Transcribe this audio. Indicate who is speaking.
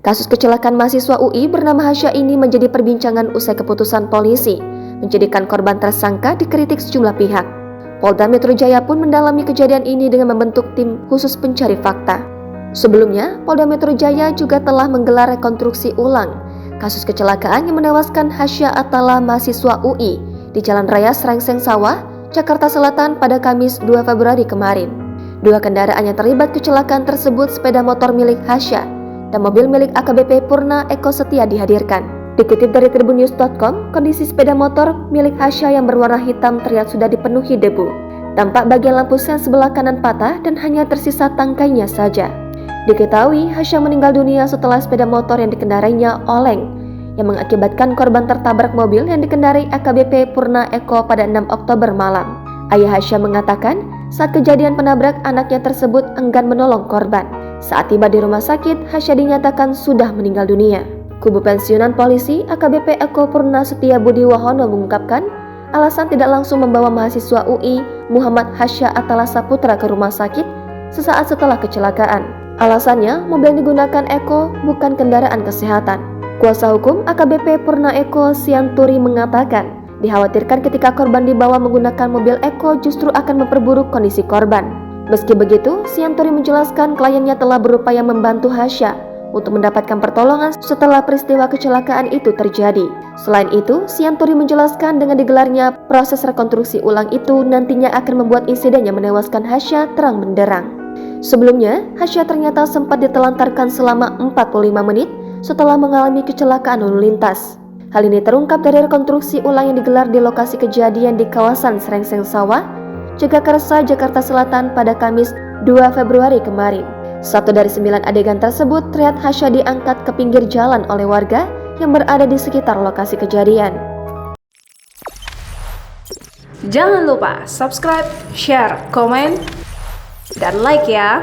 Speaker 1: Kasus kecelakaan mahasiswa UI bernama Hasya ini menjadi perbincangan usai keputusan polisi menjadikan korban tersangka dikritik sejumlah pihak. Polda Metro Jaya pun mendalami kejadian ini dengan membentuk tim khusus pencari fakta. Sebelumnya, Polda Metro Jaya juga telah menggelar rekonstruksi ulang kasus kecelakaan yang menewaskan Hasya Atala mahasiswa UI di Jalan Raya Srengseng Sawah, Jakarta Selatan pada Kamis 2 Februari kemarin. Dua kendaraan yang terlibat kecelakaan tersebut sepeda motor milik Hasya dan mobil milik AKBP Purna Eko Setia dihadirkan. Dikutip dari tribunnews.com, kondisi sepeda motor milik Hasya yang berwarna hitam terlihat sudah dipenuhi debu. Tampak bagian lampu sen sebelah kanan patah dan hanya tersisa tangkainya saja. Diketahui Hasya meninggal dunia setelah sepeda motor yang dikendarainya oleng, yang mengakibatkan korban tertabrak mobil yang dikendarai AKBP Purna Eko pada 6 Oktober malam. Ayah Hasya mengatakan saat kejadian penabrak anaknya tersebut enggan menolong korban. Saat tiba di rumah sakit, Hasya dinyatakan sudah meninggal dunia. Kubu pensiunan polisi AKBP Eko Purna Setia Budi Wahono mengungkapkan alasan tidak langsung membawa mahasiswa UI Muhammad Hasya Atala Saputra ke rumah sakit sesaat setelah kecelakaan. Alasannya, mobil yang digunakan Eko bukan kendaraan kesehatan. Kuasa hukum AKBP Purna Eko Sianturi mengatakan, dikhawatirkan ketika korban dibawa menggunakan mobil Eko justru akan memperburuk kondisi korban. Meski begitu, Sianturi menjelaskan kliennya telah berupaya membantu Hasya untuk mendapatkan pertolongan setelah peristiwa kecelakaan itu terjadi. Selain itu, Sianturi menjelaskan dengan digelarnya proses rekonstruksi ulang itu nantinya akan membuat insiden yang menewaskan Hasya terang benderang. Sebelumnya, Hasya ternyata sempat ditelantarkan selama 45 menit setelah mengalami kecelakaan lalu lintas. Hal ini terungkap dari rekonstruksi ulang yang digelar di lokasi kejadian di kawasan Srengseng Sawah, Jagakarsa, Jakarta Selatan pada Kamis 2 Februari kemarin. 1 dari 9 adegan tersebut terlihat Hasya diangkat ke pinggir jalan oleh warga yang berada di sekitar lokasi kejadian.
Speaker 2: Jangan lupa subscribe, share, komen, dan like ya!